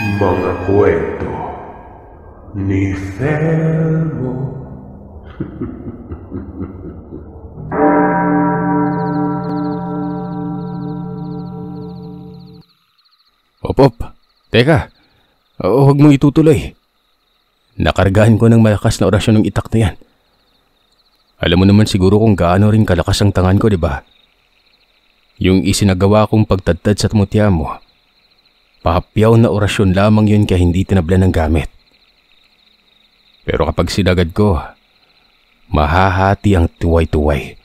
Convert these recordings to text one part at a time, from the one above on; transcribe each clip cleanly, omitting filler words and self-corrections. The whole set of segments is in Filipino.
Mga kwento ni Thelmo. Op, teka, huwag mong itutuloy. Nakargahan ko ng malakas na orasyon ng itak na yan. Alam mo naman siguro kung gaano rin kalakas ang tangan ko, di ba? Yung isinagawa kong pagtadtad sa tumutya mo, pahapyaw na orasyon lamang yun kaya hindi tinablan ng gamit. Pero kapag sinagad ko, mahahati ang tuway-tuway.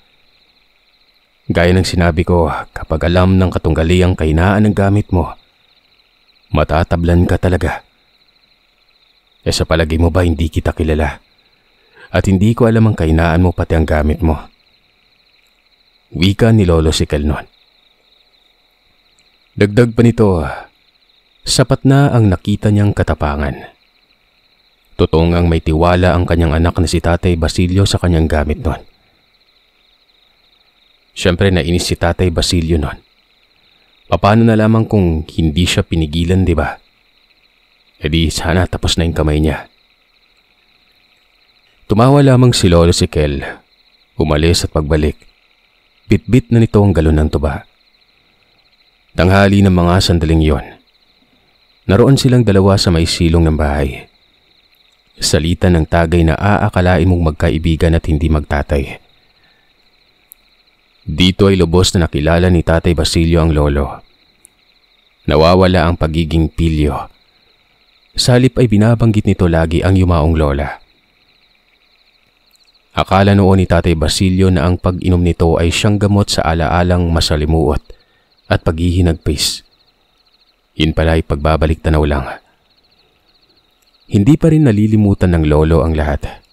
Gaya ng sinabi ko, kapag alam ng katunggali ang kahinaan ng gamit mo, matatablan ka talaga. E sa palagay mo ba hindi kita kilala? At hindi ko alam ang kahinaan mo pati ang gamit mo. Wika ni Lolo Sikel noon. Dagdag pa nito, sapat na ang nakita niyang katapangan. Totoo ngang may tiwala ang kanyang anak na si Tatay Basilio sa kanyang gamit noon. Siyempre nainis si Tatay Basilio noon. Paano na lamang kung hindi siya pinigilan, di ba? E di sana tapos na yung kamay niya. Tumawa lamang si Lolo Sikel, umalis at pagbalik. Bitbit na nito ang galon ng tuba. Tanghali ng mga sandaling yon. Naroon silang dalawa sa may silong ng bahay. Salita ng tagay na aakalain mong magkaibigan at hindi magtatay. Dito ay lubos na nakilala ni Tatay Basilio ang lolo. Nawawala ang pagiging pilyo. Sa halip ay binabanggit nito lagi ang yumaong lola. Akala noon ni Tatay Basilio na ang pag-inom nito ay siyang gamot sa alaalang masalimuot at paghihinagpis. Yun pala ay pagbabalik tanaw lang. Hindi pa rin nalilimutan ng lolo ang lahat.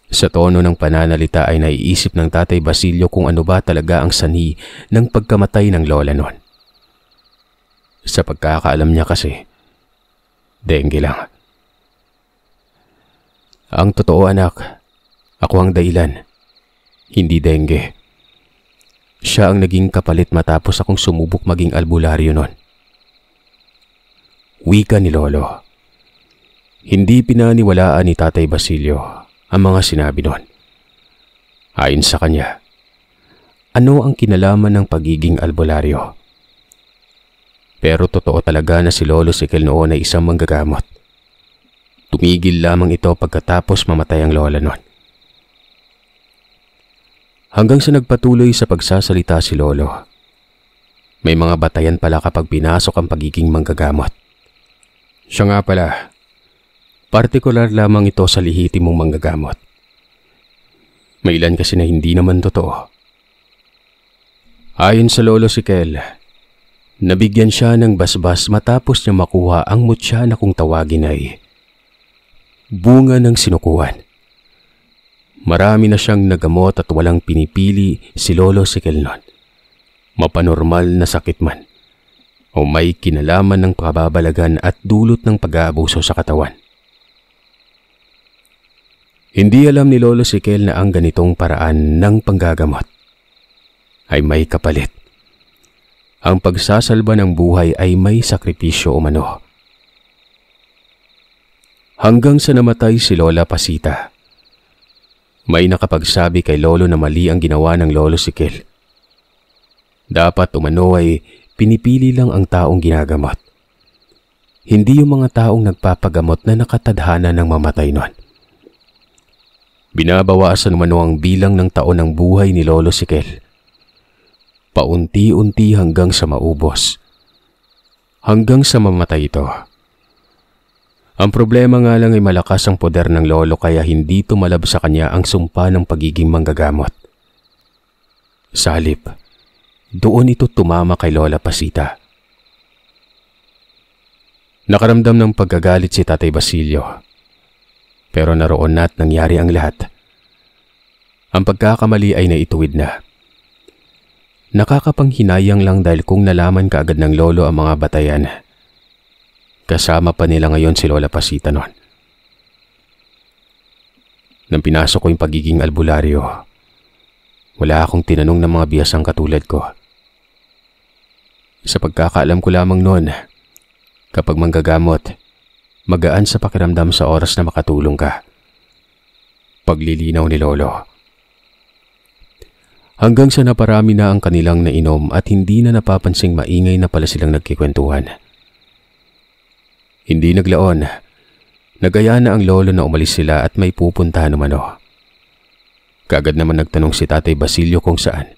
Sa tono ng pananalita ay naiisip ng Tatay Basilio kung ano ba talaga ang sanhi ng pagkamatay ng lola noon. Sa pagkakaalam niya kasi, dengue lang. Ang totoo anak, ako ang dahilan, hindi dengue. Siya ang naging kapalit matapos akong sumubok maging albularyo noon. Wika ni lolo. Hindi pinaniwalaan ni Tatay Basilio ang mga sinabi noon. Ayon sa kanya, ano ang kinalaman ng pagiging albularyo? Pero totoo talaga na si Lolo Sikel noon ay isang manggagamot. Tumigil lamang ito pagkatapos mamatay ang lola noon. Hanggang sa nagpatuloy sa pagsasalita si lolo. May mga batayan pala kapag pinasok ang pagiging manggagamot. Siya nga pala, partikular lamang ito sa lihitim mong manggagamot. May ilan kasi na hindi naman totoo. Ayon sa Lolo Sikel, nabigyan siya ng basbas matapos niya makuha ang mutya na kung tawagin ay bunga ng sinukuan. Marami na siyang nagamot at walang pinipili si Lolo Sikel noon. Mapanormal na sakit man o may kinalaman ng pababalagan at dulot ng pag-aabuso sa katawan. Hindi alam ni Lolo Sikel na ang ganitong paraan ng panggagamot ay may kapalit. Ang pagsasalba ng buhay ay may sakripisyo umano. Hanggang sa namatay si Lola Pasita, may nakapagsabi kay Lolo na mali ang ginawa ng Lolo Sikel. Dapat umano ay pinipili lang ang taong ginagamot. Hindi yung mga taong nagpapagamot na nakatadhana ng mamatay noon. Binabawasan umano ang bilang ng taon ng buhay ni Lolo Sikel. Paunti-unti hanggang sa maubos. Hanggang sa mamatay ito. Ang problema nga lang ay malakas ang poder ng lolo kaya hindi tumalab sa kanya ang sumpa ng pagiging manggagamot. Sa halip, doon ito tumama kay Lola Pasita. Nakaramdam ng pagkagalit si Tatay Basilio. Pero naroon na at nangyari ang lahat. Ang pagkakamali ay naituwid na. Nakakapanghinayang lang dahil kung nalaman kaagad ng lolo ang mga batayan. Kasama pa nila ngayon si Lola Pasita noon. Nang pinasok ko yung pagiging albularyo, wala akong tinanong ng mga biyasang katulad ko. Sa pagkakaalam ko lamang noon, Kapag manggagamot, magaan sa pakiramdam sa oras na makatulong ka. Paglilinaw ni Lolo. Hanggang sa naparami na ang kanilang nainom at hindi na napapansing maingay na pala silang nagkikwentuhan. Hindi naglaon. Nagaya na ang lolo na umalis sila at may pupuntahan umano. Kaagad naman nagtanong si Tatay Basilio kung saan.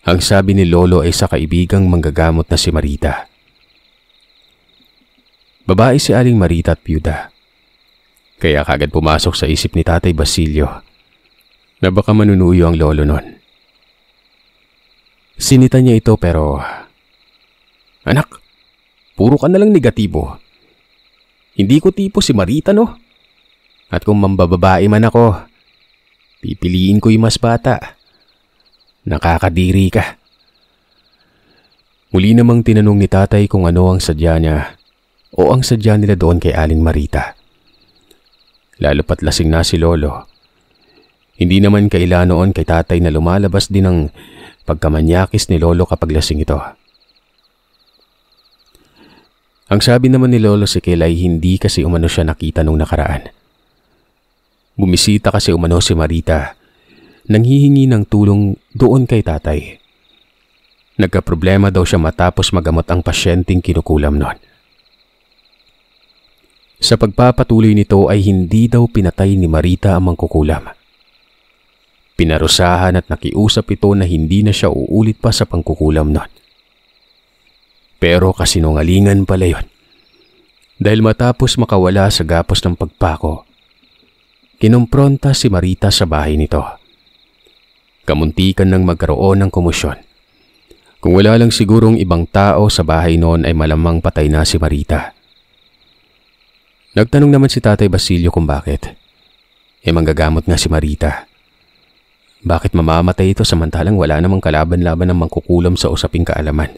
Ang sabi ni Lolo ay sa kaibigang manggagamot na si Marita. Babae si Aling Marita at byuda. Kaya kaagad pumasok sa isip ni Tatay Basilio na baka manunuyo ang lolo nun. Sinita niya ito pero, "Anak, puro ka nalang negatibo. Hindi ko tipo si Marita, no? At kung mambababae man ako, pipiliin ko yung mas bata. Nakakadiri ka." Muli namang tinanong ni Tatay kung ano ang sadya niya o ang sadya nila doon kay Aling Marita. Lalo pat lasing na si Lolo. Hindi naman kaila noon kay Tatay na lumalabas din ang pagkamanyakis ni Lolo kapag lasing ito. Ang sabi naman ni Lolo Siquel ay hindi kasi umano siya nakita nung nakaraan. Bumisita kasi umano si Marita nang hihingi ng tulong doon kay Tatay. Nagkaproblema daw siya matapos magamot ang pasyenteng kinukulam noon. Sa pagpapatuloy nito ay hindi daw pinatay ni Marita ang mangkukulam. Pinarusahan at nakiusap ito na hindi na siya uulit pa sa pangkukulam noon. Pero kasinungalingan pala yun. Dahil matapos makawala sa gapos ng pagpako, kinumpronta si Marita sa bahay nito. Kamuntikan ng magkaroon ng komosyon. Kung wala lang sigurong ibang tao sa bahay noon ay malamang patay na si Marita. Nagtanong naman si Tatay Basilio kung bakit. Manggagamot nga si Marita. Bakit mamamatay ito samantalang wala namang kalaban-laban ng mangkukulam sa usaping kaalaman?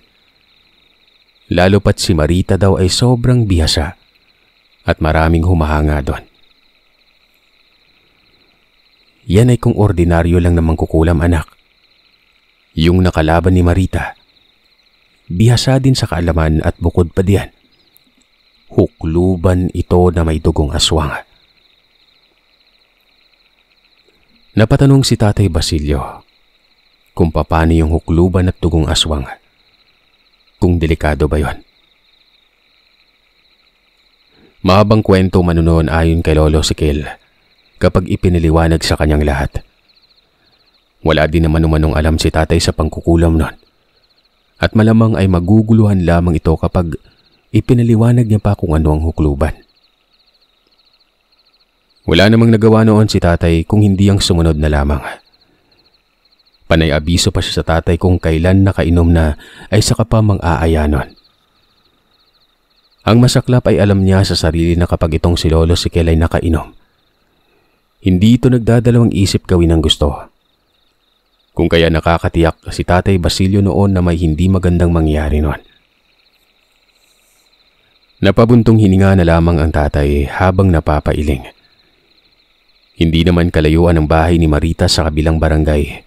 Lalo pat si Marita daw ay sobrang bihasa at maraming humahanga doon. Yan ay kung ordinaryo lang na mangkukulam, anak. Yung nakalaban ni Marita, bihasa din sa kaalaman at bukod pa diyan, hukluban ito na may dugong aswang. Napatanong si Tatay Basilio kung paano yung hukluban at dugong aswang. Kung delikado ba yon? Mahabang kwento manunoon ayon kay Lolo Siquel kapag ipiniliwanag sa kanyang lahat. Wala din naman umanong alam si Tatay sa pangkukulam nun. At malamang ay maguguluhan lamang ito kapag ipinaliwanag niya pa kung ano ang hukluban. Wala namang nagawa noon si Tatay kung hindi ang sumunod na lamang. Panay abiso pa siya sa Tatay kung kailan nakainom na ay saka pa mang-aayanon. Ang masaklap ay alam niya sa sarili na kapag itong si Lolo Siquel ay nakainom, hindi ito nagdadalawang isip gawin ang gusto. Kung kaya nakakatiyak si Tatay Basilio noon na may hindi magandang mangyari noon. Napabuntong hininga na lamang ang Tatay habang napapailing. Hindi naman kalayuan ang bahay ni Marita sa kabilang barangay.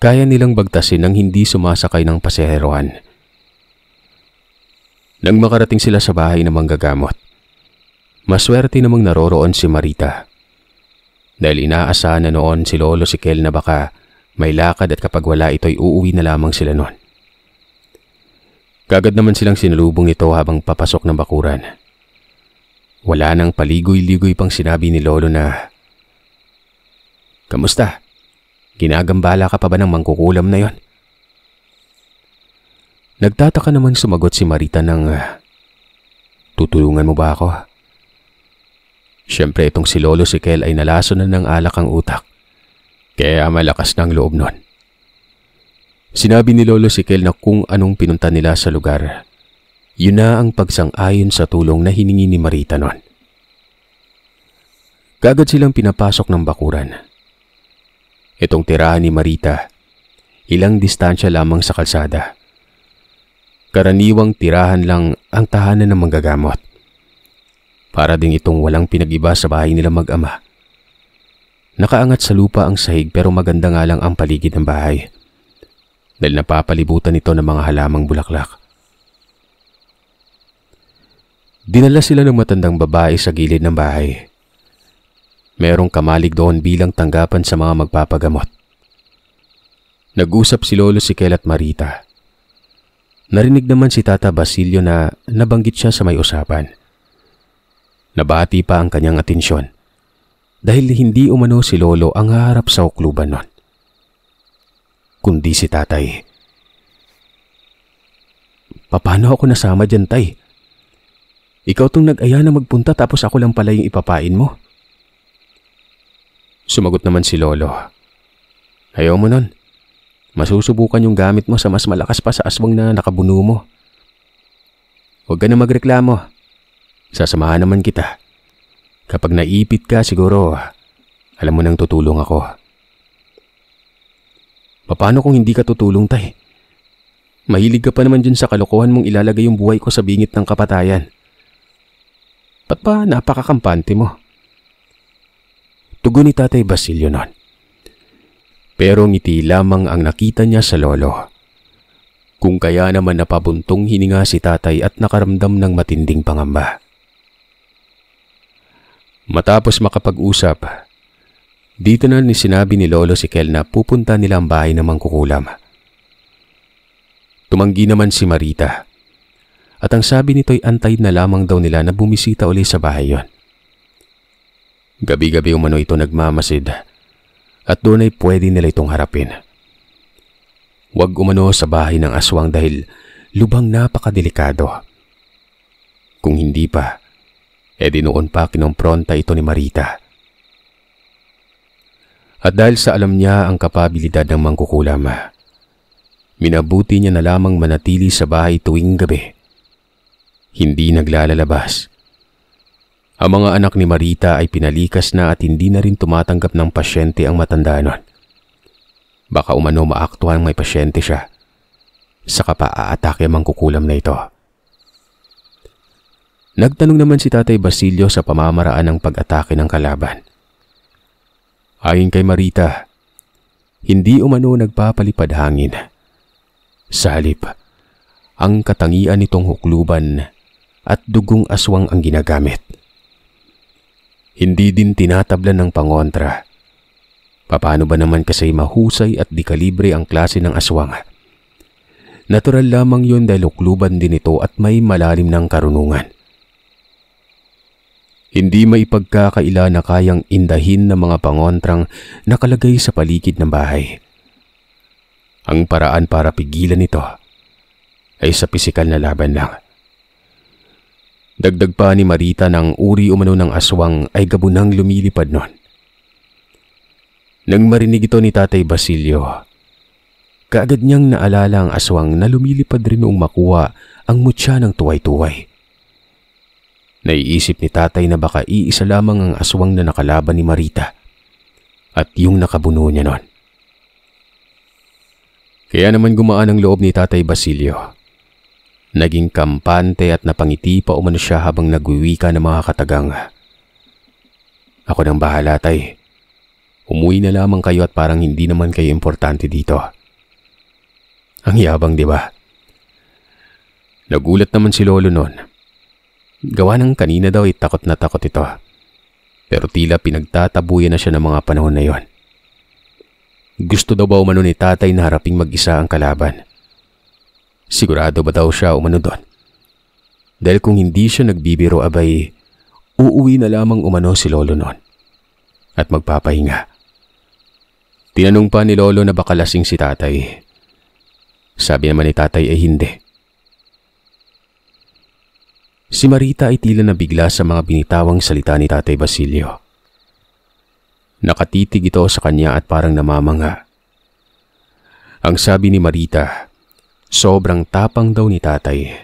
Kaya nilang bagtasin nang hindi sumasakay ng paseherohan. Nang makarating sila sa bahay ng manggagamot, maswerte namang naroroon si Marita. Dahil inaasahan na noon si Lolo Siquel na baka may lakad at kapag wala ito'y uuwi na lamang sila noon. Kagad naman silang sinalubong ito habang papasok ng bakuran. Wala nang paligoy-ligoy pang sinabi ni Lolo na, "Kamusta? Ginagambala ka pa ba ng mangkukulam na yon?" Nagtataka naman sumagot si Marita ng, "Tutulungan mo ba ako?" Siyempre itong si Lolo Siquel ay nalaso na ng alak ang utak, kaya malakas ng loob nun. Sinabi ni Lolo Siquel na kung anong pinunta nila sa lugar, yun na ang pagsang-ayon sa tulong na hiningi ni Marita nun. Kaagad silang pinapasok ng bakuran. Itong tirahan ni Marita, ilang distansya lamang sa kalsada. Karaniwang tirahan lang ang tahanan ng manggagamot. Para ding itong walang pinag-iba sa bahay nila mag-ama. Nakaangat sa lupa ang sahig pero maganda nga lang ang paligid ng bahay. Dahil napapalibutan ito ng mga halamang bulaklak. Dinala sila ng matandang babae sa gilid ng bahay. Merong kamalig doon bilang tanggapan sa mga magpapagamot. Nag-usap si Lolo Sikel at Marita. Narinig naman si Tata Basilio na nabanggit siya sa may usapan. Nabati pa ang kanyang atensyon dahil hindi umano si Lolo ang haharap sa hukluban nun, kundi si Tatay. Paano ako nasama dyan, Tay? Ikaw tong nag-aya na magpunta tapos ako lang pala yung ipapain mo. Sumagot naman si Lolo. Ayaw mo nun. Masusubukan yung gamit mo sa mas malakas pa sa aswang na nakabuno mo. Huwag ka na magreklamo. Sasamahan naman kita. Kapag naipit ka siguro, alam mo nang tutulong ako. Paano kung hindi ka tutulong, Tay? Mahilig ka pa naman dyan sa kalokohan mong ilalagay yung buhay ko sa bingit ng kapatayan. Ba't pa napakakampante mo? Tugon ni Tatay Basilio nun. Pero ngiti lamang ang nakita niya sa Lolo. Kung kaya naman napabuntong hininga si Tatay at nakaramdam ng matinding pangamba. Matapos makapag-usap, dito na sinabi ni Lolo Sikel na pupunta nila ang bahay ng mangkukulam. Tumanggi naman si Marita. At ang sabi nito'y antay na lamang daw nila na bumisita uli sa bahay yon. Gabi-gabi umano ito nagmamasid at doon ay pwede nila itong harapin. Huwag umano sa bahay ng aswang dahil lubhang napakadelikado. Kung hindi pa, di noon pa kinompronta ito ni Marita. At dahil sa alam niya ang kapabilidad ng mangkukulam, minabuti niya na lamang manatili sa bahay tuwing gabi. Hindi naglalalabas. Ang mga anak ni Marita ay pinalikas na at hindi na rin tumatanggap ng pasyente ang matanda nun. Baka umano maaktuhan may pasyente siya. Saka pa aatake ang mangkukulam na ito. Nagtanong naman si Tatay Basilio sa pamamaraan ng pag-atake ng kalaban. Ayon kay Marita, hindi umano nagpapalipad hangin. Sa halip, ang katangian nitong hukluban at dugong aswang ang ginagamit. Hindi din tinatablan ng pangontra. Paano ba naman kasi mahusay at di kalibre ang klase ng aswang? Natural lamang yun dahil hukluban din ito at may malalim ng karunungan. Hindi maipagkakaila na kayang indahin ng mga pangontrang nakalagay sa paligid ng bahay. Ang paraan para pigilan ito ay sa pisikal na laban lang. Dagdag pa ni Marita ng uri umano ng aswang ay gabunang lumilipad nun. Nang marinig ito ni Tatay Basilio, kaagad niyang naalala ang aswang na lumilipad rin noong makuha ang mutya ng tuway-tuway. Naiisip ni Tatay na baka iisa lamang ang aswang na nakalaban ni Marita at yung nakabuno niya nun. Kaya naman gumaan ang loob ni Tatay Basilio. Naging kampante at napangiti pa umano siya habang nagwiwika ng mga katagang. Ako nang bahala, Tay. Umuwi na lamang kayo at parang hindi naman kayo importante dito. Ang yabang, di ba? Nagulat naman si Lolo noon. Gawa ng kanina daw ay takot na takot ito. Pero tila pinagtatabuyan na siya ng mga panahon na yon. Gusto daw ba umano ni Tatay na haraping mag-isa ang kalaban? Sigurado ba daw siya umano doon? Dahil kung hindi siya nagbibiro abay, uuwi na lamang umano si Lolo noon at magpapahinga. Tinanong pa ni Lolo na baka lasing si Tatay. Sabi naman ni Tatay ay hindi. Si Marita ay tila nabigla sa mga binitawang salita ni Tatay Basilio. Nakatitig ito sa kanya at parang namamanga. Ang sabi ni Marita, sobrang tapang daw ni Tatay.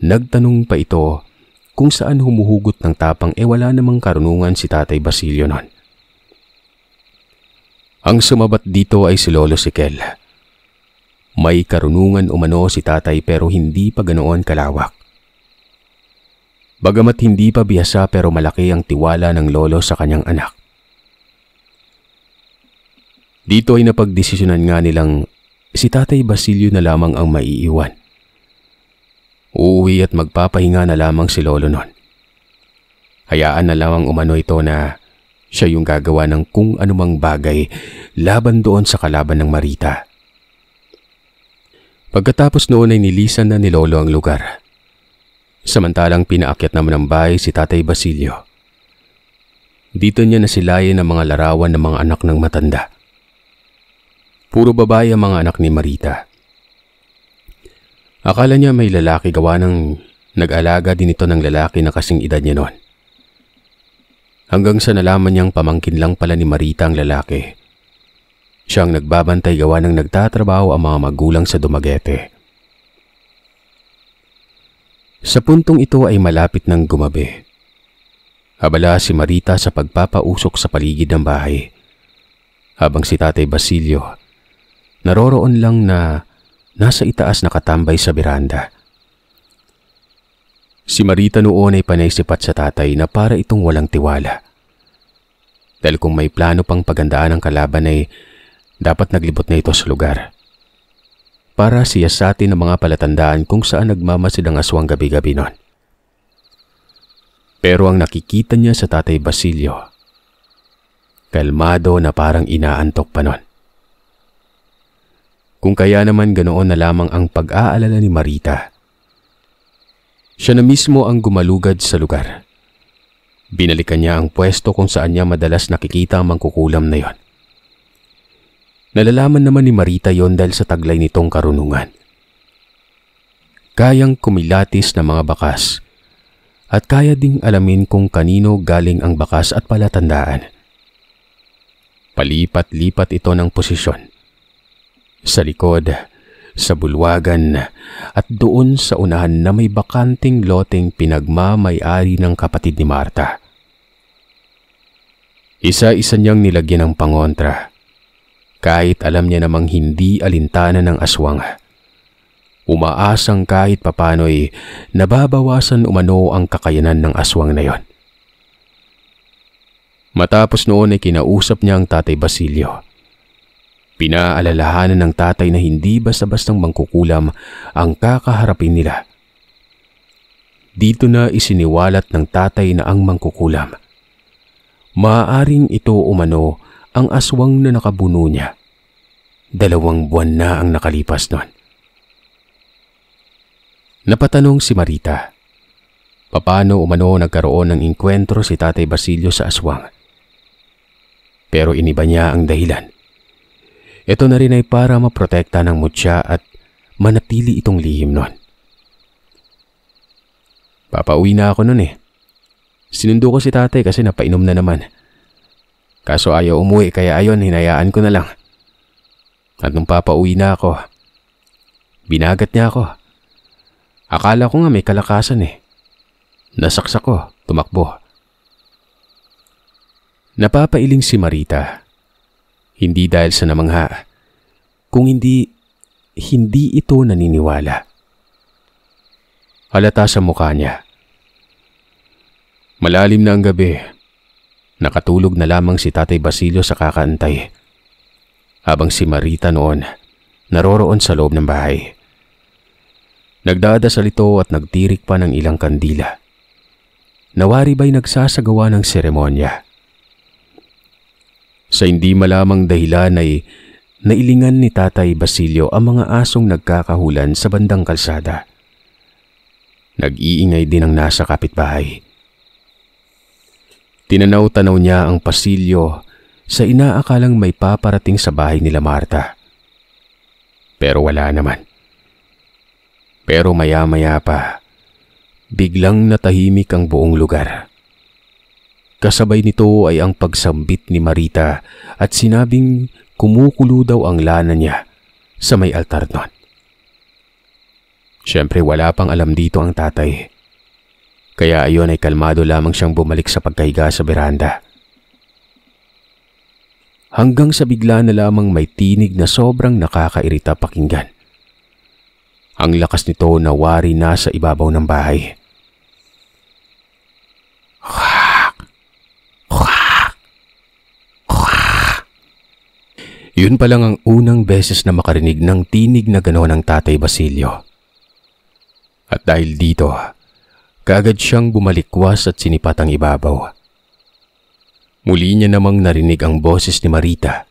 Nagtanong pa ito kung saan humuhugot ng tapang wala namang karunungan si Tatay Basilio nun. Ang sumabat dito ay si Lolo Sikel. May karunungan umano si Tatay pero hindi pa ganoon kalawak. Bagamat hindi pa bihasa pero malaki ang tiwala ng lolo sa kanyang anak. Dito ay napagdesisyonan nga nilang si Tatay Basilio na lamang ang maiiwan. Uuwi at magpapahinga na lamang si Lolo nun. Hayaan na lamang umano ito na siya yung gagawa ng kung anumang bagay laban doon sa kalaban ng Marita. Pagkatapos noon ay nilisan na ni Lolo ang lugar. Samantalang pinaakyat naman ng bahay si Tatay Basilio. Dito niya nasilayan ang mga larawan ng mga anak ng matanda. Puro babae ang mga anak ni Marita. Akala niya may lalaki gawa ng nag-alaga din ito ng lalaki na kasing edad niya noon. Hanggang sa nalaman niyang pamangkin lang pala ni Marita ang lalaki. Siyang nagbabantay gawa ng nagtatrabaho ang mga magulang sa Dumaguete. Sa puntong ito ay malapit ng gumabi. Abala si Marita sa pagpapausok sa paligid ng bahay. Habang si Tatay Basilio, naroroon lang na nasa itaas nakatambay sa beranda. Si Marita noon ay panaysipat sa tatay na para itong walang tiwala. Dahil kung may plano pang pagandaan ng kalaban ay dapat naglibot na ito sa lugar. Para siyasatin ang mga palatandaan kung saan nagmamasid ang aswang gabi-gabi noon. Pero ang nakikita niya sa Tatay Basilio, kalmado na parang inaantok pa noon. Kung kaya naman ganoon na lamang ang pag-aalala ni Marita. Siya na mismo ang gumalugad sa lugar. Binalikan niya ang pwesto kung saan niya madalas nakikita ang mangkukulam na yon. Nalalaman naman ni Marita yon dahil sa taglay nitong karunungan. Kayang kumilatis na mga bakas at kaya ding alamin kung kanino galing ang bakas at palatandaan. Palipat-lipat ito ng posisyon. Sa likod, sa bulwagan at doon sa unahan na may bakanting loteng pinagmamay-ari ng kapatid ni Marta. Isa-isa niyang nilagyan ng pangontra. Kahit alam niya namang hindi alintana ng aswang. Umaasang kahit papano'y nababawasan umano ang kakayanan ng aswang na yon. Matapos noon ay kinausap niya ang Tatay Basilio. Pinaalalahanan ng tatay na hindi basta-bastang mangkukulam ang kakaharapin nila. Dito na isiniwalat ng tatay na ang mangkukulam. Maaaring ito umano ang aswang na nakabuno niya. 2 buwan na ang nakalipas noon. Napatanong si Marita, paano umano nagkaroon ng inkwentro si Tatay Basilio sa aswang. Pero iniba niya ang dahilan. Ito na rin ay para maprotekta ng mutya at manatili itong lihim nun. Papauwi na ako nun eh. Sinundo ko si tatay kasi napainom na naman. Kaso ayaw umuwi kaya ayon hinayaan ko na lang. At nung papauwi na ako, binagat niya ako. Akala ko nga may kalakasan eh. Nasaksak ko, tumakbo. Napapailing si Marita. Hindi dahil sa namangha, kung hindi ito naniniwala. Halata sa mukha niya. Malalim na ang gabi. Nakatulog na lamang si Tatay Basilio sa kakaantay. Habang si Marita noon, naroroon sa loob ng bahay. Nagdadasal ito at nagtirik pa ng ilang kandila. Nawari ba'y nagsasagawa ng seremonya? Sa hindi malamang dahilan ay nailingan ni Tatay Basilio ang mga asong nagkakahulan sa bandang kalsada. Nag-iingay din ang nasa kapitbahay. Tinanaw-tanaw niya ang pasilyo sa inaakalang may paparating sa bahay nila Marta. Pero wala naman. Pero maya-maya pa, biglang natahimik ang buong lugar. Kasabay nito ay ang pagsambit ni Marita at sinabing kumukulo daw ang lana niya sa may altar nun. Siyempre wala pang alam dito ang tatay. Kaya ayon ay kalmado lamang siyang bumalik sa pagkahiga sa beranda. Hanggang sa bigla na lamang may tinig na sobrang nakakairita pakinggan. Ang lakas nito nawari na sa ibabaw ng bahay. Yun pa lang ang unang beses na makarinig ng tinig na gano'n ng Tatay Basilio. At dahil dito, kaagad siyang bumalikwas at sinipat ang ibabaw. Muli niya namang narinig ang boses ni Marita.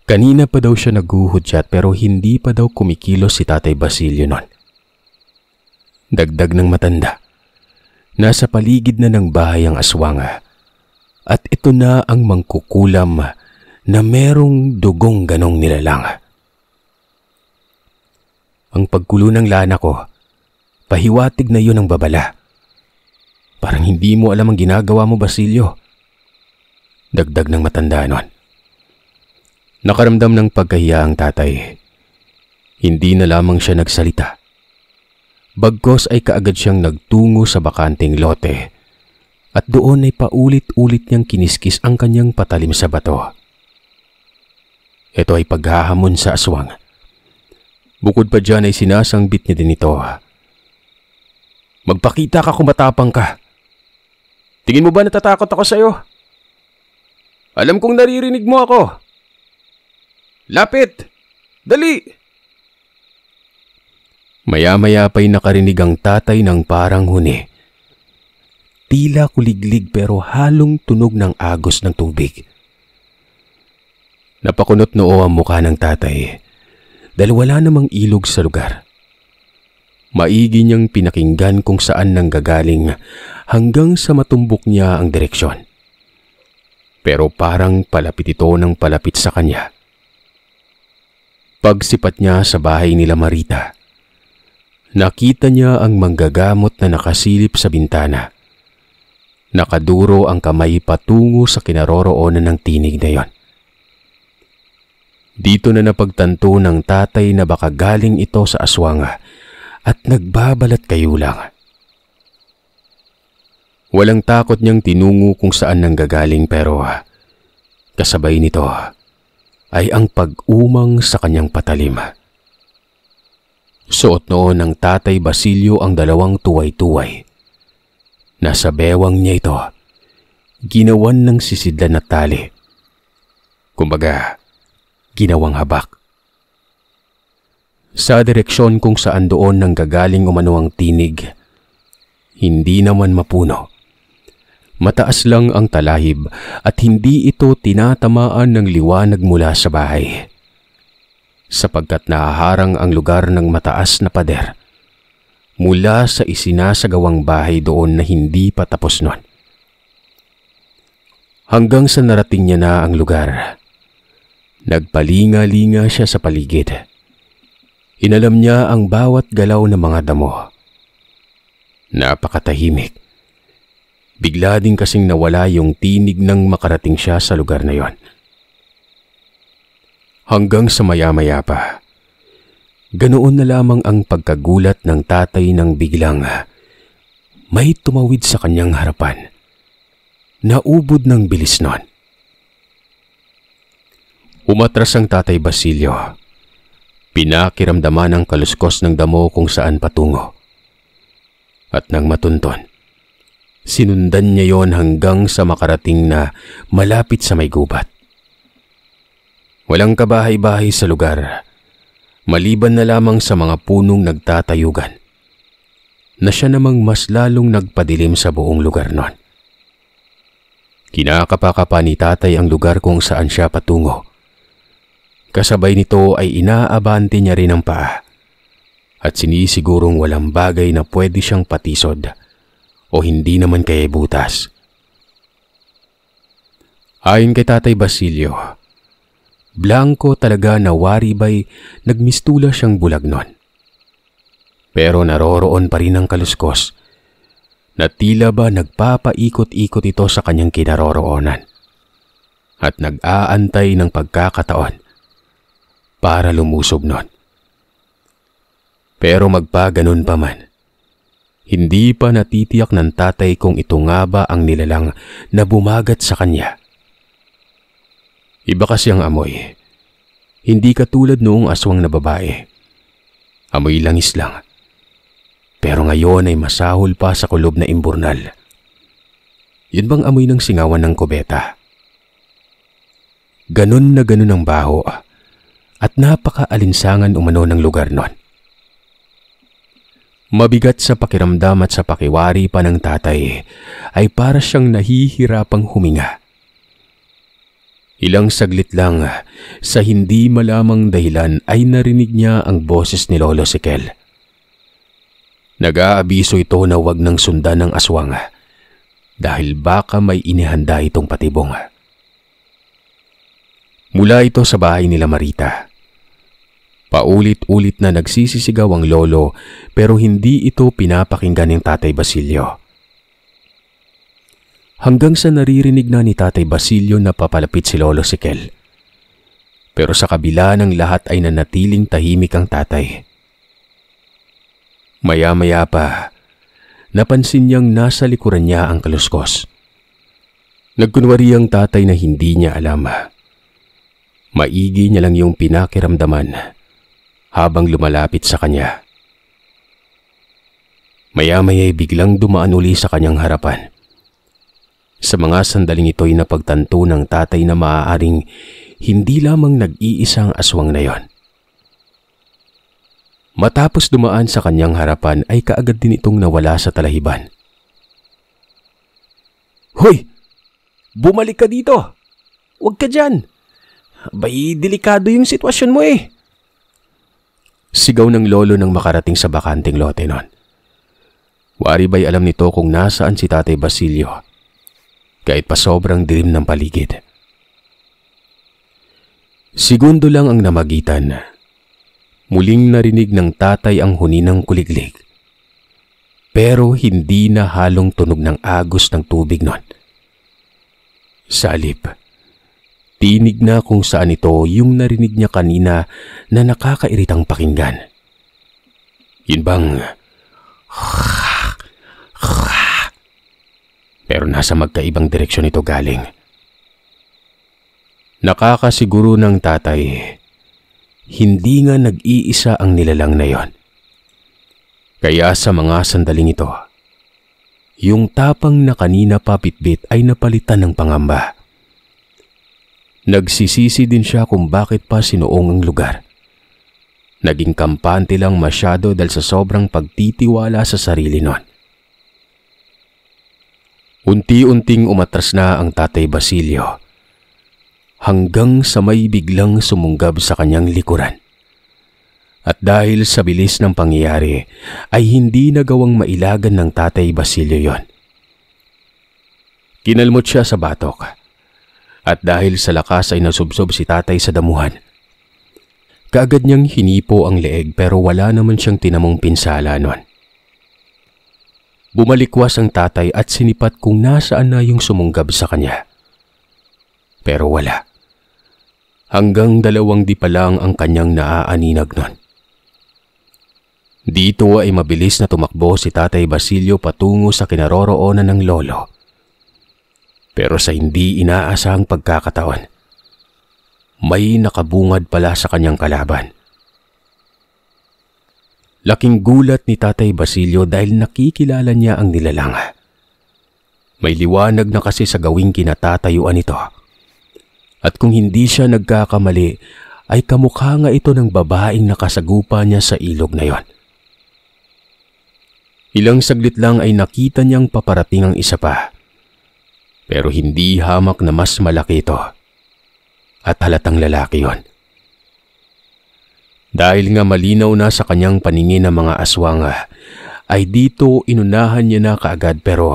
Kanina pa daw siya naghuhudyat pero hindi pa daw kumikilos si Tatay Basilio noon. Dagdag ng matanda, nasa paligid na ng bahay ang aswang at ito na ang mangkukulam na merong dugong ganong nilalang. Ang pagkulo ng lana ko, pahiwatig na yun ang babala. Parang hindi mo alam ang ginagawa mo, Basilio. Dagdag ng matanda nun. Nakaramdam ng pagkahiya ang tatay. Hindi na lamang siya nagsalita. Bagkos ay kaagad siyang nagtungo sa bakanting lote at doon ay paulit-ulit niyang kiniskis ang kanyang patalim sa bato. Ito ay paghahamon sa aswang. Bukod pa dyan ay sinasangbit niya din ito. Magpakita ka kung matapang ka. Tingin mo ba natatakot ako sa'yo? Alam kong naririnig mo ako. Lapit! Dali! Maya-maya pa'y nakarinig ang tatay ng parang huni. Tila kuliglig pero halong tunog ng agos ng tubig. Napakunot noo ang mukha ng tatay dahil wala namang ilog sa lugar. Maigi niyang pinakinggan kung saan nanggagaling hanggang sa matumbok niya ang direksyon. Pero parang palapit ito ng palapit sa kanya. Pagsipat niya sa bahay nila Marita, nakita niya ang manggagamot na nakasilip sa bintana. Nakaduro ang kamay patungo sa kinaroroonan ng tinig na yon. Dito na napagtanto ng tatay na baka galing ito sa aswang at nagbabalat kayulang. Walang takot niyang tinungo kung saan nanggagaling pero kasabay nito ay ang pag-umang sa kanyang patalim. Suot noon ng Tatay Basilio ang dalawang tuway-tuway. Nasa bewang niya ito, ginawan ng sisidlan na tali. Kumbaga, ginawang habak. Sa direksyon kung saan doon nanggagaling umano ang tinig, hindi naman mapuno. Mataas lang ang talahib at hindi ito tinatamaan ng liwanag mula sa bahay. Sapagkat nahaharang ang lugar ng mataas na pader mula sa isinasagawang bahay doon na hindi pa tapos nun. Hanggang sa narating niya na ang lugar, nagpalinga-linga siya sa paligid. Inalam niya ang bawat galaw ng mga damo. Napakatahimik. Bigla din kasing nawala yung tinig nang makarating siya sa lugar na yon. Hanggang sa maya-maya pa, ganoon na lamang ang pagkagulat ng tatay nang biglang may tumawid sa kanyang harapan. Naubod ng bilis nun. Umatras ang Tatay Basilio. Pinakiramdaman ang kaluskos ng damo kung saan patungo. At nang matunton, sinundan niya yon hanggang sa makarating na malapit sa may gubat. Walang kabahay-bahay sa lugar, maliban na lamang sa mga punong nagtatayugan, na siya namang mas lalong nagpadilim sa buong lugar nun. Kinakapakapa ni tatay ang lugar kung saan siya patungo. Kasabay nito ay inaabante niya rin ang paa at sinisigurong walang bagay na pwede siyang patisod o hindi naman kaya butas. Ayon kay Tatay Basilio, blanko talaga na waribay nagmistula siyang bulag nun. Pero naroroon pa rin ang kaluskos na tila ba nagpapaikot-ikot ito sa kanyang kinaroroonan at nag-aantay ng pagkakataon para lumusob nun. Pero magpaganon pa man, hindi pa natitiyak ng tatay kung ito nga ba ang nilalang na bumagat sa kanya. Iba kasi ang amoy. Hindi katulad noong aswang na babae. Amoy langis lang. Pero ngayon ay masahol pa sa kulob na imburnal. Yun bang amoy ng singawan ng kubeta? Ganon na ganon ang baho at napaka-alinsangan umano ng lugar nun. Mabigat sa pakiramdam at sa pakiwari pa ng tatay ay para siyang nahihirapang huminga. Ilang saglit lang sa hindi malamang dahilan ay narinig niya ang boses ni Lolo Sikel. Nag-aabiso ito na huwag nang sundan ng aswang dahil baka may inihanda itong patibong. Mula ito sa bahay nila Marita. Paulit-ulit na nagsisisigaw ang lolo pero hindi ito pinapakinggan ng Tatay Basilio. Hanggang sa naririnig na ni Tatay Basilio na papalapit si Lolo Sikel. Pero sa kabila ng lahat ay nanatiling tahimik ang tatay. Maya-maya pa, napansin niyang nasa likuran niya ang kaluskos. Nagkunwari ang tatay na hindi niya alam. Maigi niya lang yung pinakiramdaman habang lumalapit sa kanya. Maya-maya biglang dumaan uli sa kanyang harapan. Sa mga sandaling ito'y napagtanto ng tatay na maaaring hindi lamang nag-iisang aswang na yon. Matapos dumaan sa kanyang harapan ay kaagad din itong nawala sa talahiban. "Hoy! Bumalik ka dito! Huwag ka dyan! Abay, delikado yung sitwasyon mo eh!" Sigaw ng lolo nang makarating sa bakanting lote nun. Wari ba'y alam nito kung nasaan si Tatay Basilio, kahit pa sobrang dilim ng paligid. Segundo lang ang namagitan. Muling narinig ng tatay ang huni ng kuliglig. Pero hindi na halong tunog ng agos ng tubig nun. Sa halip, tinig na kung saan ito yung narinig niya kanina na nakakairitang pakinggan. Yun bang... Pero nasa magkaibang direksyon ito galing. Nakakasiguro ng tatay, hindi nga nag-iisa ang nilalang na yon. Kaya sa mga sandaling ito, yung tapang na kanina pa bitbit ay napalitan ng pangamba. Nagsisisi din siya kung bakit pa sinuong ang lugar. Naging kampante lang masyado dahil sa sobrang pagtitiwala sa sarili nun. Unti-unting umatras na ang Tatay Basilio hanggang sa may biglang sumunggab sa kanyang likuran. At dahil sa bilis ng pangyayari ay hindi nagawang mailagan ng Tatay Basilio yon. Kinalmot siya sa batok at dahil sa lakas ay nasubsob si tatay sa damuhan. Kaagad niyang hinipo ang leeg pero wala naman siyang tinamong pinsala nun. Bumalikwas ang tatay at sinipat kung nasaan na yung sumunggab sa kanya. Pero wala. Hanggang 2 di pa lang ang kanyang naaaninag nun. Dito ay mabilis na tumakbo si Tatay Basilio patungo sa kinaroroonan ng lolo. Pero sa hindi inaasahang pagkakataon, may nakabungad pala sa kanyang kalaban. Laking gulat ni Tatay Basilio dahil nakikilala niya ang nilalang. May liwanag na kasi sa gawing kinatatayuan ito. At kung hindi siya nagkakamali, ay kamukha nga ito ng babaeng nakasagupa niya sa ilog na yon. Ilang saglit lang ay nakita niyang paparating ang isa pa. Pero hindi hamak na mas malaki ito. At halatang lalaki yon. Dahil nga malinaw na sa kanyang paningin ng mga aswang, ay dito inunahan niya na kaagad pero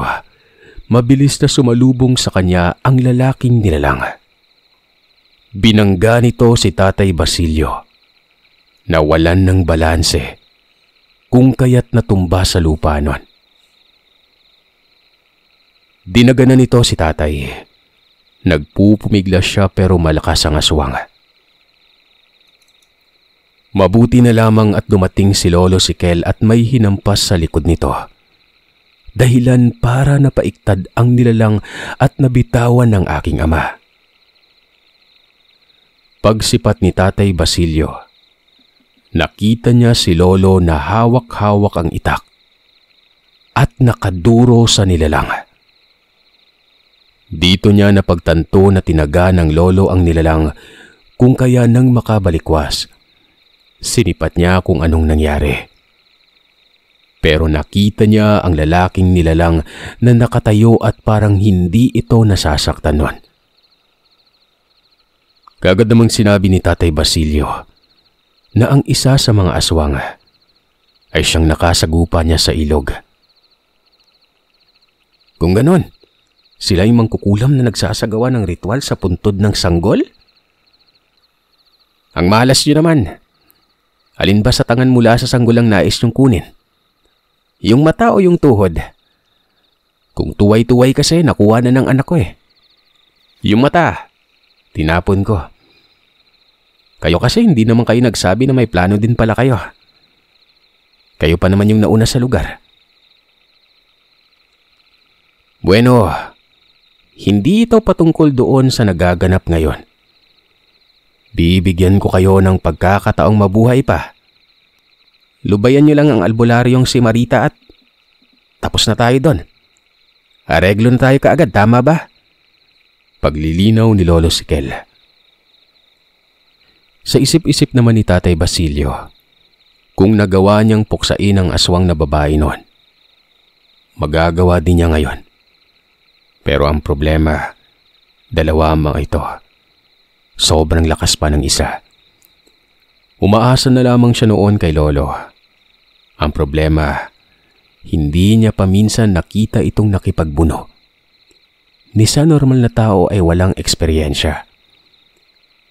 mabilis na sumalubong sa kanya ang lalaking nilalang. Binangga nito si Tatay Basilio. Nawalan ng balanse, kung kaya't natumba sa lupa nun. Dinaganan nito si tatay. Nagpupumiglas siya pero malakas ang aswang. Mabuti na lamang at dumating si Lolo Sikel at may hinampas sa likod nito. Dahilan para napaiktad ang nilalang at nabitawan ng aking ama. Pagsipat ni Tatay Basilio, nakita niya si Lolo na hawak-hawak ang itak at nakaduro sa nilalang. Dito niya napagtanto na tinaga ng lolo ang nilalang kung kaya nang makabalikwas. Sinipat niya kung anong nangyari. Pero nakita niya ang lalaking nilalang na nakatayo at parang hindi ito nasasaktan nun. Kaagad namang sinabi ni Tatay Basilio na ang isa sa mga aswang ay siyang nakasagupa niya sa ilog. Kung ganon, sila yung mangkukulam na nagsasagawa ng ritual sa puntod ng sanggol? Ang malas niyo naman. Alin ba sa tangan mula sa sanggol ang nais niyong kunin? Yung mata o yung tuhod? Kung tuway-tuway kasi, nakuha na ng anak ko eh. Yung mata, tinapon ko. Kayo kasi hindi naman kayo nagsabi na may plano din pala kayo. Kayo pa naman yung nauna sa lugar. Bueno, hindi ito patungkol doon sa nagaganap ngayon. Bibigyan ko kayo ng pagkakataong mabuhay pa. Lubayan niyo lang ang albularyong si Marita at tapos na tayo doon. Areglo na tayo kaagad, tama ba? Paglilinaw ni Lolo Sikel. Sa isip-isip naman ni Tatay Basilio, kung nagawa niyang puksain ang aswang na babae noon, magagawa din niya ngayon. Pero ang problema, dalawa mga ito. Sobrang lakas pa ng isa. Umaasa na lamang siya noon kay Lolo. Ang problema, hindi niya paminsan nakita itong nakipagbuno. Ni sa normal na tao ay walang eksperyensya.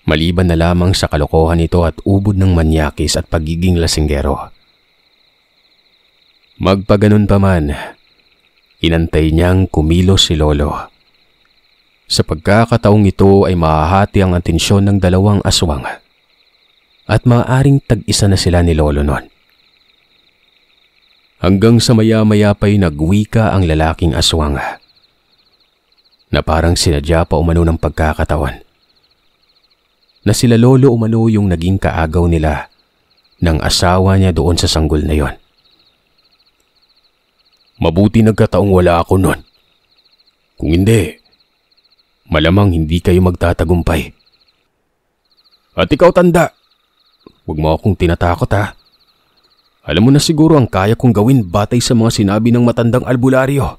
Maliban na lamang sa kalokohan ito at ubod ng manyakis at pagiging lasinggero. Magpaganon pa man, inantay niyang kumilos si Lolo. Sa pagkakataong ito ay mahahati ang atensyon ng dalawang aswang at maaaring tag-isa na sila ni Lolo noon. Hanggang sa maya-maya pa'y nagwika ang lalaking aswang na parang sinadya pa umano ng pagkakatawan. Na sila Lolo umano yung naging kaagaw nila ng asawa niya doon sa sanggol na yon. Mabuti nagkataong wala ako nun. Kung hindi, malamang hindi kayo magtatagumpay. At ikaw tanda, huwag mo akong tinatakot ha. Alam mo na siguro ang kaya kong gawin batay sa mga sinabi ng matandang albularyo.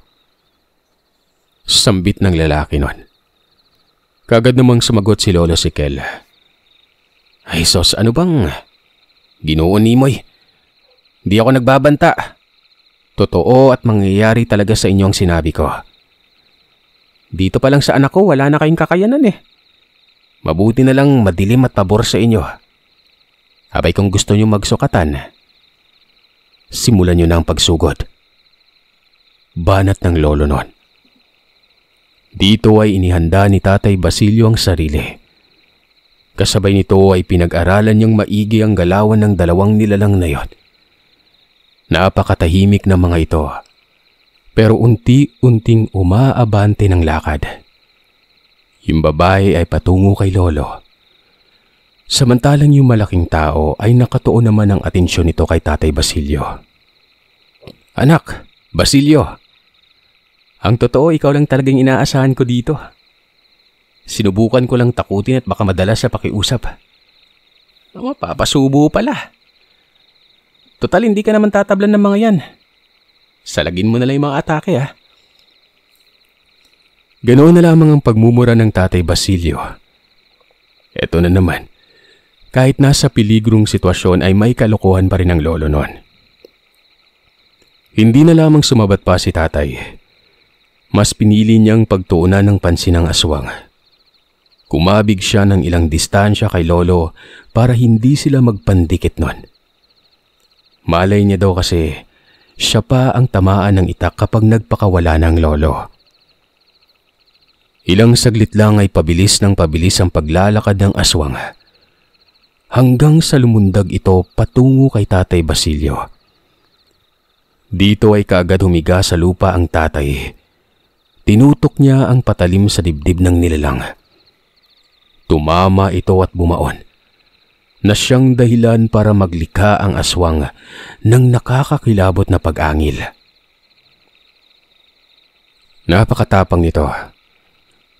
Sambit ng lalaki nun. Kagad namang sumagot si Lolo Sikel. Ay sos, ano bang? Ginoon Nimoy. Di ako nagbabanta. Totoo at mangyayari talaga sa inyo ang sinabi ko. Dito pa lang sa anak ko, wala na kayong kakayanan eh. Mabuti na lang madilim at pabor sa inyo. Abay kung gusto nyo magsukatan, simulan nyo na ang pagsugod. Banat ng lolo nun. Dito ay inihanda ni Tatay Basilio ang sarili. Kasabay nito ay pinag-aralan niyang maigi ang galawan ng dalawang nilalang na yon. Napakatahimik na mga ito, pero unti-unting umaabante ng lakad. Yung babae ay patungo kay Lolo. Samantalang yung malaking tao ay nakatuon naman ang atensyon nito kay Tatay Basilio. Anak, Basilio, ang totoo ikaw lang talagang inaasahan ko dito. Sinubukan ko lang takutin at baka madalas sa pakiusap. Mapapasubo pala. Total hindi ka naman tatablan ng mga yan. Salagin mo na lang yung mga atake ha. Ganoon na lamang ang pagmumura ng Tatay Basilio. Eto na naman. Kahit nasa peligrong sitwasyon ay may kalokohan pa rin ang lolo noon. Hindi na lamang sumabat pa si tatay. Mas pinili niyang pagtuunan ng pansin ng aswang. Kumabig siya ng ilang distansya kay Lolo para hindi sila magpandikit nun. Malay niya daw kasi siya pa ang tamaan ng itak kapag nagpakawala ng Lolo. Ilang saglit lang ay pabilis ng pabilis ang paglalakad ng aswang. Hanggang sa lumundag ito patungo kay Tatay Basilio. Dito ay kaagad humiga sa lupa ang tatay. Tinutok niya ang patalim sa dibdib ng nilalang. Tumama ito at bumaon, na siyang dahilan para maglikha ang aswang ng nakakakilabot na pag-angil. Napakatapang nito.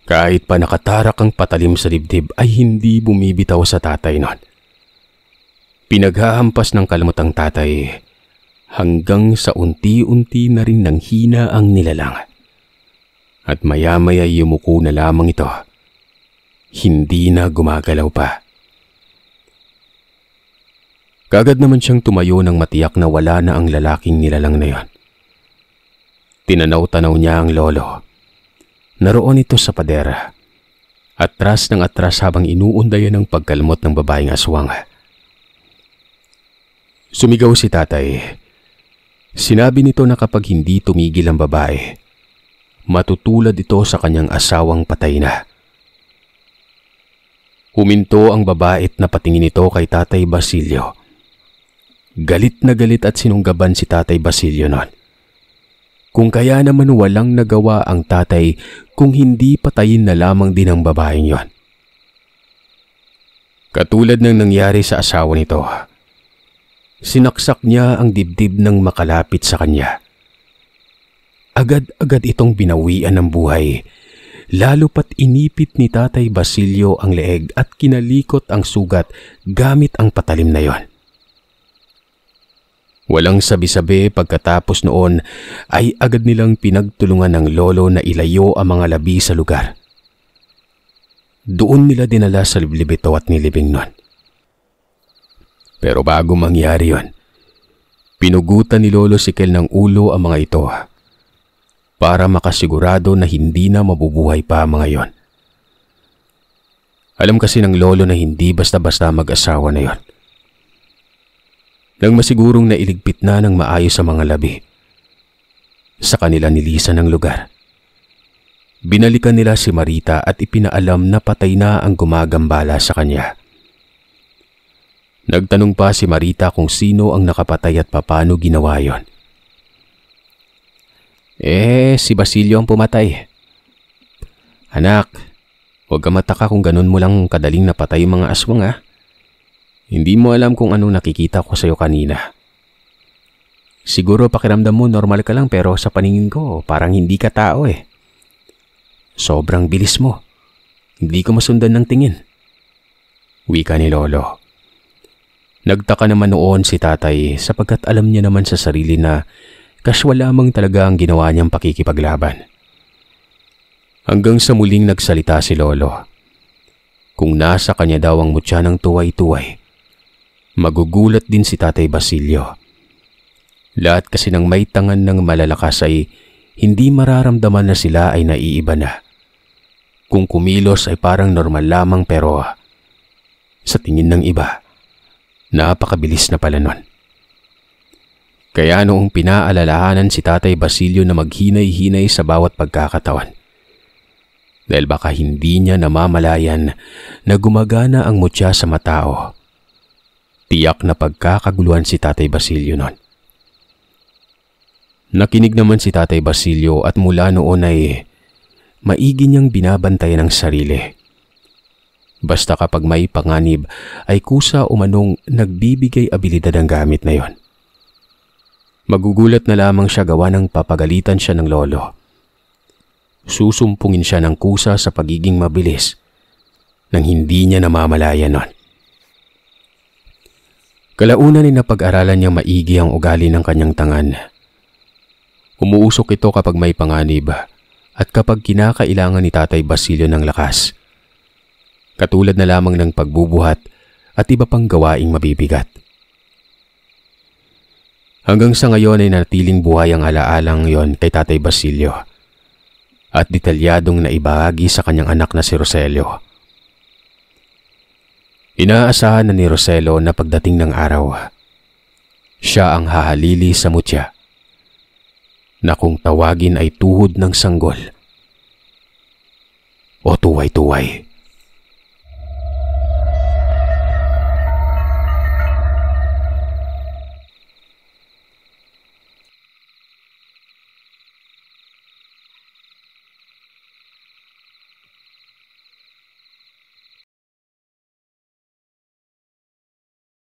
Kahit pa nakatarak ang patalim sa dibdib ay hindi bumibitaw sa tatay nun. Pinaghahampas ng kalmot ang tatay hanggang sa unti-unti na rin nanghina ang nilalang. At maya-maya yumuko na lamang ito. Hindi na gumagalaw pa. Kagad naman siyang tumayo nang matiyak na wala na ang lalaking nilalang na yon. Tinanaw-tanaw niya ang lolo. Naroon ito sa padera. Atras ng atras habang inuundayan ang pagkalmot ng babaeng aswang. Sumigaw si tatay. Sinabi nito na kapag hindi tumigil ang babae, matutulad ito sa kanyang asawang patay na. Huminto ang babae at napatingin ito kay Tatay Basilio. Galit na galit at sinunggaban si Tatay Basilio noon. Kung kaya naman walang nagawa ang tatay kung hindi patayin na lamang din ang babaeng yon. Katulad ng nangyari sa asawa nito, sinaksak niya ang dibdib ng makalapit sa kanya. Agad-agad itong binawian ng buhay, lalo pat inipit ni Tatay Basilio ang leeg at kinalikot ang sugat gamit ang patalim na yon. Walang sabi-sabi pagkatapos noon ay agad nilang pinagtulungan ng lolo na ilayo ang mga labi sa lugar. Doon nila dinala sa liblib ito at nilibing nun. Pero bago mangyari yon, pinugutan ni Lolo Sikel ng ulo ang mga ito para makasigurado na hindi na mabubuhay pa ang mga yon. Alam kasi ng lolo na hindi basta-basta mag-asawa na yon. Nang masigurong nailigpit na ng maayos sa mga labi, sa kanila nilisan ng lugar. Binalikan nila si Marita at ipinaalam na patay na ang gumagambala sa kanya. Nagtanong pa si Marita kung sino ang nakapatay at paano ginawa yon. Si Basilio ang pumatay. Anak, huwag ka mataka kung ganun mo lang kadaling napatay yung mga aswang ha. Hindi mo alam kung anong nakikita ko sa'yo kanina. Siguro pakiramdam mo normal ka lang pero sa paningin ko parang hindi ka tao eh. Sobrang bilis mo. Hindi ko masundan ng tingin. Wika ni Lolo. Nagtaka naman noon si tatay sapagkat alam niya naman sa sarili na kaswal lamang talaga ang ginawa niyang pakikipaglaban. Hanggang sa muling nagsalita si Lolo. Kung nasa kanya daw ang mutya ng tuway-tuway, magugulat din si Tatay Basilio. Lahat kasi ng may tangan ng malalakas ay hindi mararamdaman na sila ay naiiba na. Kung kumilos ay parang normal lamang pero sa tingin ng iba, napakabilis na pala nun. Kaya noong pinaalalahanan si Tatay Basilio na maghinay-hinay sa bawat pagkakataon. Dahil baka hindi niya namamalayan na gumagana ang mutya sa matao. Tiyak na pagkakaguluhan si Tatay Basilio noon. Nakinig naman si Tatay Basilio at mula noon ay maigi niyang binabantayan ang sarili. Basta kapag may panganib ay kusa umanong nagbibigay abilidad ang gamit na yon. Magugulat na lamang siya gawa ng papagalitan siya ng lolo. Susumpungin siya ng kusa sa pagiging mabilis nang hindi niya namamalayan nun. Kalaunan ay napag-aralan niyang maigi ang ugali ng kanyang tangan. Umuusok ito kapag may panganib at kapag kinakailangan ni Tatay Basilio ng lakas. Katulad na lamang ng pagbubuhat at iba pang gawaing mabibigat. Hanggang sa ngayon ay natiling buhay ang alaalang yon kay Tatay Basilio at detalyadong naibahagi sa kanyang anak na si Roselio. Inaasahan na ni Roselio na pagdating ng araw, siya ang hahalili sa mutya na kung tawagin ay tuhod ng sanggol o tuway-tuway.